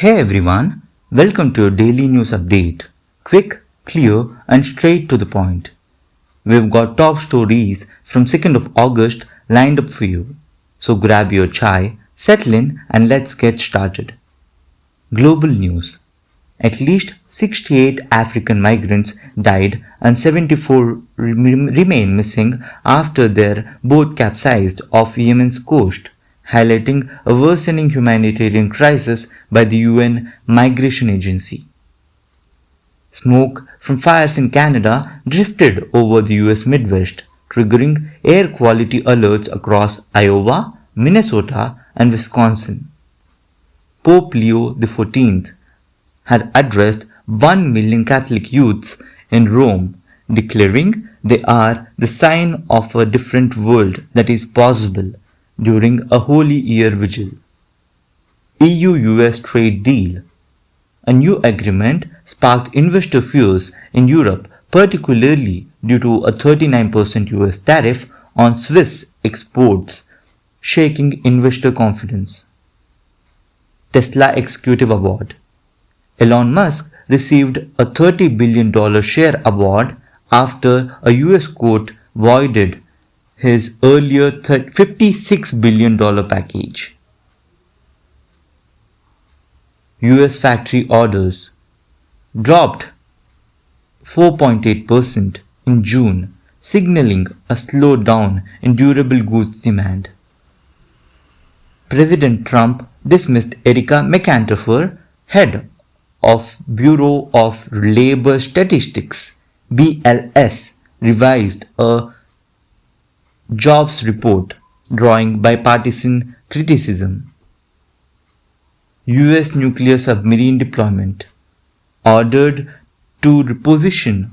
Hey everyone, welcome to a daily news update. Quick, clear, and straight to the point. We've got top stories from 2nd of August lined up for you. So grab your chai, settle in, and let's get started. Global news. At least 68 African migrants died and 74 remain missing after their boat capsized off Yemen's coast, highlighting a worsening humanitarian crisis by the UN Migration Agency. Smoke from fires in Canada drifted over the US Midwest, triggering air quality alerts across Iowa, Minnesota, and Wisconsin. Pope Leo XIV had addressed 1 million Catholic youths in Rome, declaring they are the sign of a different world that is possible during a Holy Year vigil. EU-US trade deal. A new agreement sparked investor fears in Europe, particularly due to a 39% US tariff on Swiss exports, shaking investor confidence. Tesla Executive Award. Elon Musk received a $30 billion share award after a US court voided his earlier $56 billion package. US factory orders dropped 4.8% in June, signaling a slowdown in durable goods demand. President Trump dismissed Erica McAntifer, head of Bureau of Labor Statistics (BLS), revised a jobs report, drawing bipartisan criticism. US nuclear submarine deployment ordered to reposition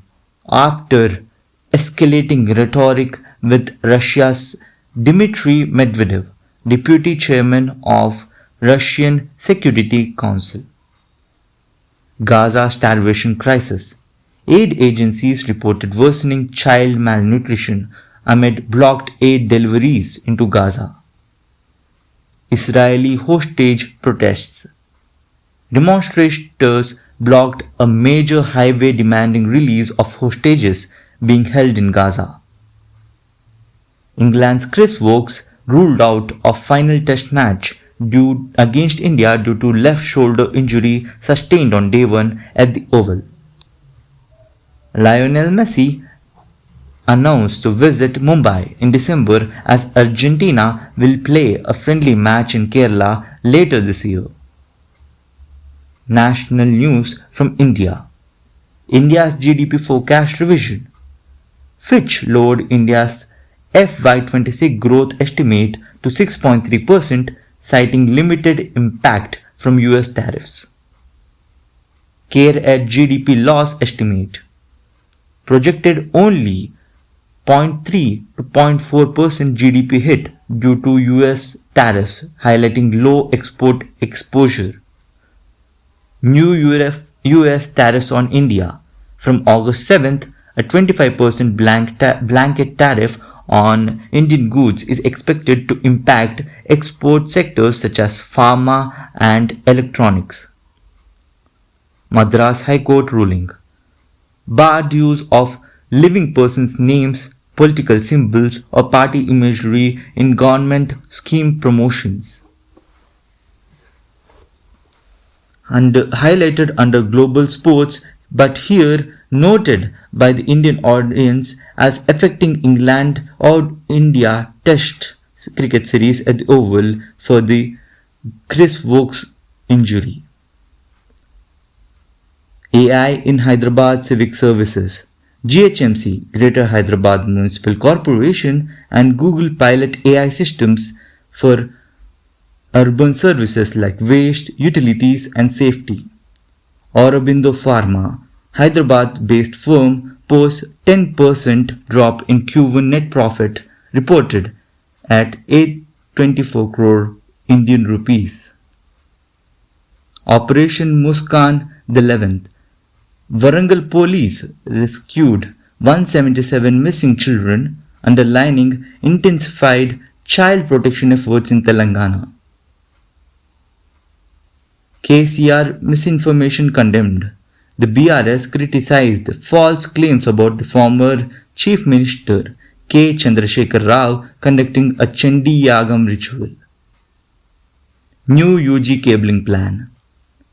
after escalating rhetoric with Russia's Dmitry Medvedev, deputy chairman of Russian Security Council. Gaza starvation crisis. Aid agencies reported worsening child malnutrition amid blocked aid deliveries into Gaza. Israeli hostage protests. Demonstrators blocked a major highway demanding release of hostages being held in Gaza. England's Chris Woakes ruled out of final test match against India due to left shoulder injury sustained on day 1 at the Oval. Lionel Messi announced to visit Mumbai in December as Argentina will play a friendly match in Kerala later this year. National news from India. India's GDP forecast revision. Fitch lowered India's FY26 growth estimate to 6.3%, citing limited impact from US tariffs. CARE GDP loss estimate. Projected only 0.3 to 0.4% GDP hit due to US tariffs, highlighting low export exposure. New US tariffs on India. From August 7th, a 25% blanket tariff on Indian goods is expected to impact export sectors such as pharma and electronics. Madras High Court ruling. Barred use of living persons' names, political symbols, or party imagery in government scheme promotions. And highlighted under global sports, but here noted by the Indian audience as affecting England or India Test cricket series at the Oval for the Chris Woakes injury. AI in Hyderabad Civic Services. GHMC, Greater Hyderabad Municipal Corporation, and Google pilot AI systems for urban services like waste, utilities, and safety. Aurobindo Pharma, Hyderabad-based firm, posts 10% drop in Q1 net profit, reported at 824 crore Indian rupees. Operation Muskan the 11th. Warangal police rescued 177 missing children, underlining intensified child protection efforts in Telangana. KCR misinformation condemned. The BRS criticized false claims about the former Chief Minister K. Chandrasekhar Rao conducting a Chandi Yagam ritual. New UG cabling plan.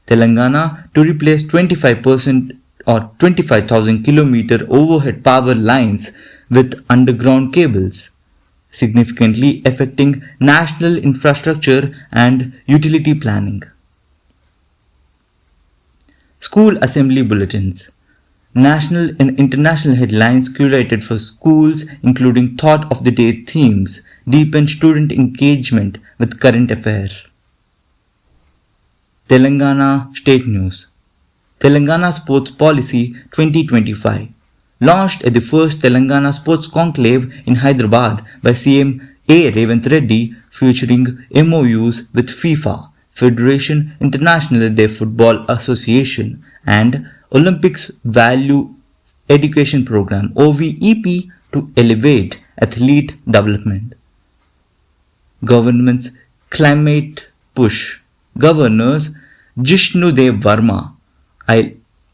Telangana to replace 25% or 25,000 kilometer overhead power lines with underground cables, significantly affecting national infrastructure and utility planning. School assembly bulletins. National and international headlines curated for schools, including thought of the day themes, deepen student engagement with current affairs. Telangana State News. Telangana Sports Policy 2025. Launched at the first Telangana Sports Conclave in Hyderabad by CM A. Revanth Reddy, featuring MOUs with FIFA, Federation Internationale de Football Association, and Olympics Value Education Program OVEP to elevate athlete development. Government's climate push. Governors Jishnudev Verma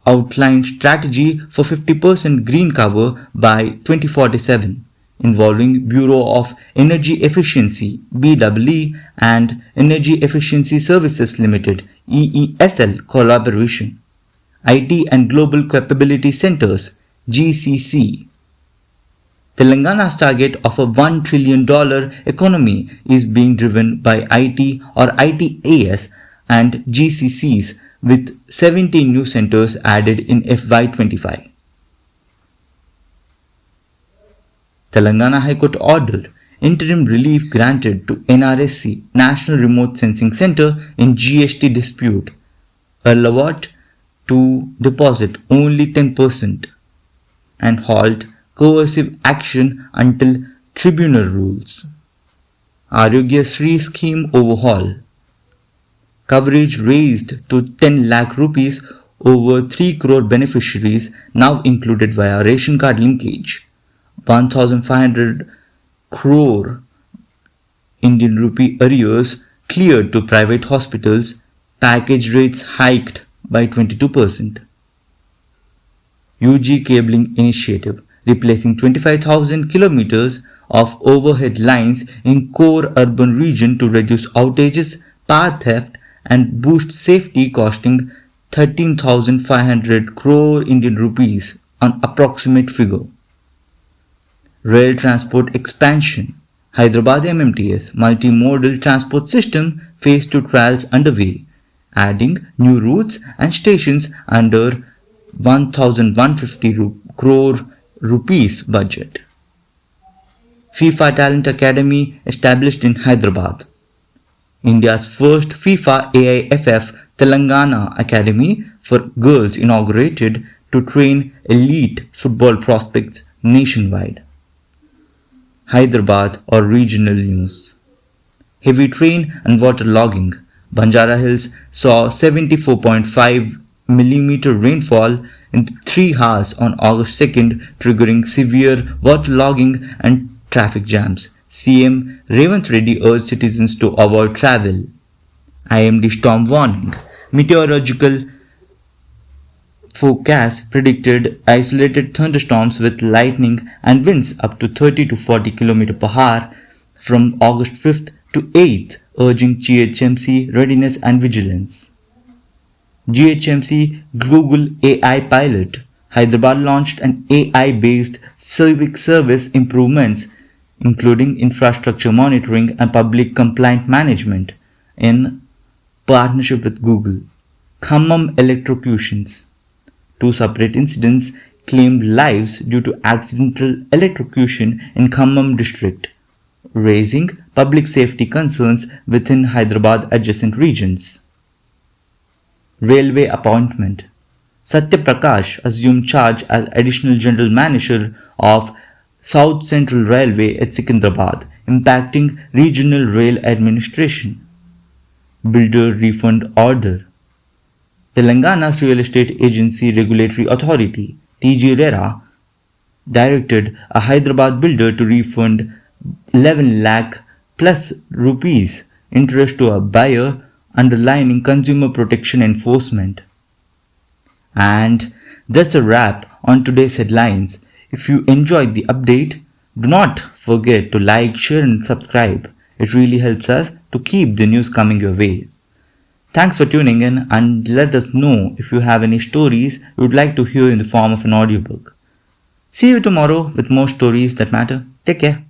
outlined strategy for 50% green cover by 2047, involving Bureau of Energy Efficiency BEE and Energy Efficiency Services Limited EESL collaboration, IT and Global Capability Centers GCC. Telangana's target of a $1 trillion economy is being driven by IT or ITAS and GCCs, with 17 new centers added in FY25. Telangana High Court ordered interim relief granted to NRSC National Remote Sensing Center in GST dispute, allowed to deposit only 10% and halt coercive action until tribunal rules. Arogya Sri scheme overhaul. Coverage raised to 10 lakh rupees, over 3 crore beneficiaries now included via ration card linkage. 1,500 crore Indian rupee arrears cleared to private hospitals. Package rates hiked by 22%. UG cabling initiative, replacing 25,000 kilometers of overhead lines in core urban region to reduce outages, power theft, and boost safety, costing 13,500 crore Indian rupees, an approximate figure. Rail transport expansion. Hyderabad MMTS multimodal transport system phase 2 trials underway, adding new routes and stations under 1,150 crore rupees budget. FIFA Talent Academy established in Hyderabad. India's first FIFA AIFF Telangana Academy for girls inaugurated to train elite football prospects nationwide. Hyderabad or regional news. Heavy rain and water logging. Banjara Hills saw 74.5 millimeter rainfall in 3 hours on August 2nd, triggering severe waterlogging and traffic jams. CM Revanth Reddy urged citizens to avoid travel. IMD storm warning. Meteorological forecast predicted isolated thunderstorms with lightning and winds up to 30 to 40 km per hour from August 5th to 8th, urging GHMC readiness and vigilance. GHMC Google AI pilot. Hyderabad launched an AI-based civic service improvements, including infrastructure monitoring and public complaint management, in partnership with Google. Khammam electrocutions. 2 separate incidents claimed lives due to accidental electrocution in Khammam district, raising public safety concerns within Hyderabad adjacent regions. Railway appointment. Satya Prakash assumed charge as additional general manager of South Central Railway at Secunderabad, impacting regional rail administration. Builder refund order. Telangana's Real Estate Agency Regulatory Authority (TGRERA) directed a Hyderabad builder to refund 11 lakh plus rupees interest to a buyer underlining consumer protection enforcement. And that's a wrap on today's headlines. If you enjoyed the update, do not forget to like, share, and subscribe. It really helps us to keep the news coming your way. Thanks for tuning in and let us know if you have any stories you would like to hear in the form of an audiobook. See you tomorrow with more stories that matter. Take care.